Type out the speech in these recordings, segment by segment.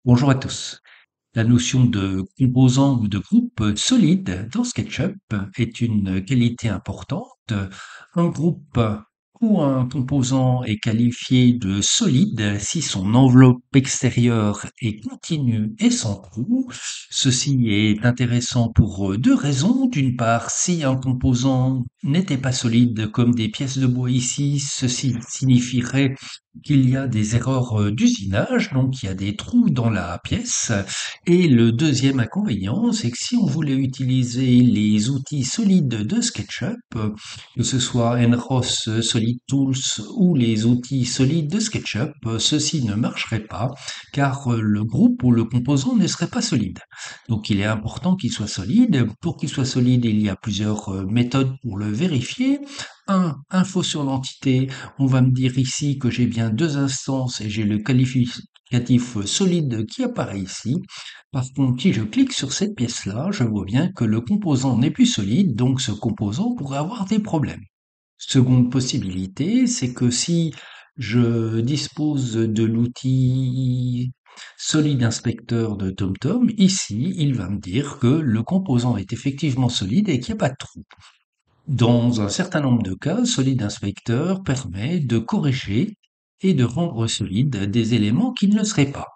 Bonjour à tous. La notion de composant ou de groupe solide dans SketchUp est une qualité importante. Un groupe ou un composant est qualifié de solide si son enveloppe extérieure est continue et sans trou. Ceci est intéressant pour deux raisons. D'une part, si un composant n'était pas solide comme des pièces de bois ici, ceci signifierait qu'il y a des erreurs d'usinage, donc il y a des trous dans la pièce. Et le deuxième inconvénient, c'est que si on voulait utiliser les outils solides de SketchUp, que ce soit Enros Solid Tools ou les outils solides de SketchUp, ceci ne marcherait pas car le groupe ou le composant ne serait pas solide. Donc il est important qu'il soit solide. Pour qu'il soit solide, il y a plusieurs méthodes pour le vérifier. Info sur l'entité. On va me dire ici que j'ai bien deux instances et j'ai le qualificatif solide qui apparaît ici. Par contre, si je clique sur cette pièce-là, je vois bien que le composant n'est plus solide, donc ce composant pourrait avoir des problèmes. Seconde possibilité, c'est que si je dispose de l'outil Solid Inspector de TomTom, ici, il va me dire que le composant est effectivement solide et qu'il n'y a pas de trou. Dans un certain nombre de cas, Solid Inspector permet de corriger et de rendre solide des éléments qui ne le seraient pas.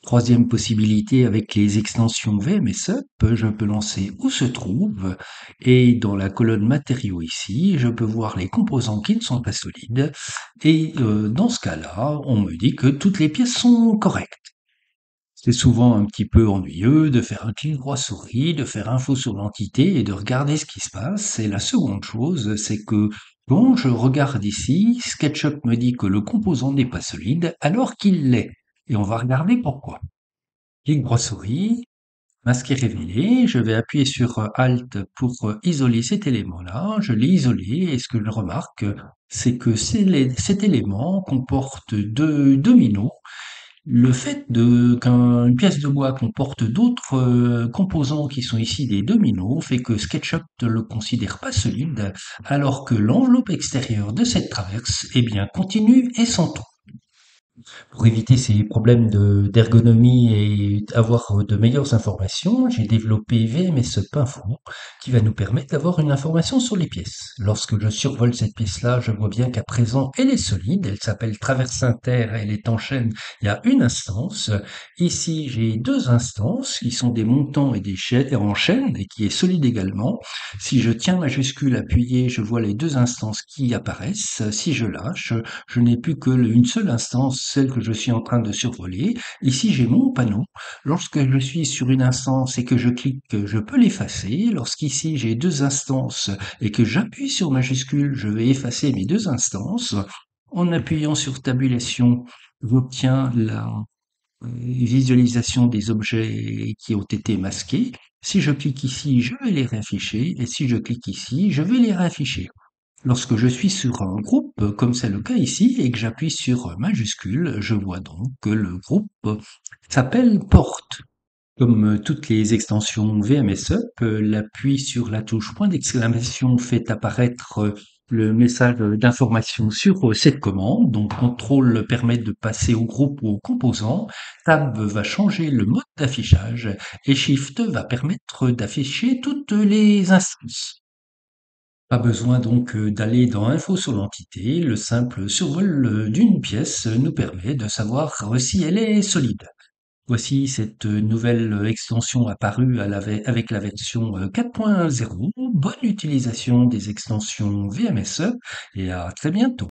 Troisième possibilité, avec les extensions VMSUP, je peux lancer où se trouve et dans la colonne matériaux ici, je peux voir les composants qui ne sont pas solides et dans ce cas-là, on me dit que toutes les pièces sont correctes. C'est souvent un petit peu ennuyeux de faire un clic droit souris, de faire info sur l'entité et de regarder ce qui se passe. Et la seconde chose, c'est que quand je regarde ici, SketchUp me dit que le composant n'est pas solide alors qu'il l'est. Et on va regarder pourquoi. Clic droit souris, masquer révélé, je vais appuyer sur Alt pour isoler cet élément-là. Je l'ai isolé et ce que je remarque, c'est que cet élément comporte deux dominos. Le fait qu'une pièce de bois comporte d'autres composants qui sont ici des dominos fait que SketchUp ne le considère pas solide, alors que l'enveloppe extérieure de cette traverse est bien continue et sans trou. Pour éviter ces problèmes d'ergonomie et avoir de meilleures informations, j'ai développé VMS Info qui va nous permettre d'avoir une information sur les pièces. Lorsque je survole cette pièce-là, je vois bien qu'à présent, elle est solide. Elle s'appelle traverse inter, elle est en chaîne. Il y a une instance. Ici, j'ai deux instances qui sont des montants et des chaînes en chaîne et qui est solide également. Si je tiens majuscule appuyé, je vois les deux instances qui apparaissent. Si je lâche, je n'ai plus qu'une seule instance, celle que je suis en train de survoler. Ici, j'ai mon panneau. Lorsque je suis sur une instance et que je clique, je peux l'effacer. Lorsqu'ici, j'ai deux instances et que j'appuie sur majuscule, je vais effacer mes deux instances. En appuyant sur tabulation, j'obtiens la visualisation des objets qui ont été masqués. Si je clique ici, je vais les réafficher. Et si je clique ici, je vais les réafficher. Lorsque je suis sur un groupe, comme c'est le cas ici, et que j'appuie sur majuscule, je vois donc que le groupe s'appelle porte. Comme toutes les extensions VMSUP, l'appui sur la touche point d'exclamation fait apparaître le message d'information sur cette commande. Donc contrôle permet de passer au groupe ou au composant, tab va changer le mode d'affichage et shift va permettre d'afficher toutes les instances. Pas besoin donc d'aller dans Info sur l'entité, le simple survol d'une pièce nous permet de savoir si elle est solide. Voici cette nouvelle extension apparue avec la version 4.0. Bonne utilisation des extensions VMSE et à très bientôt.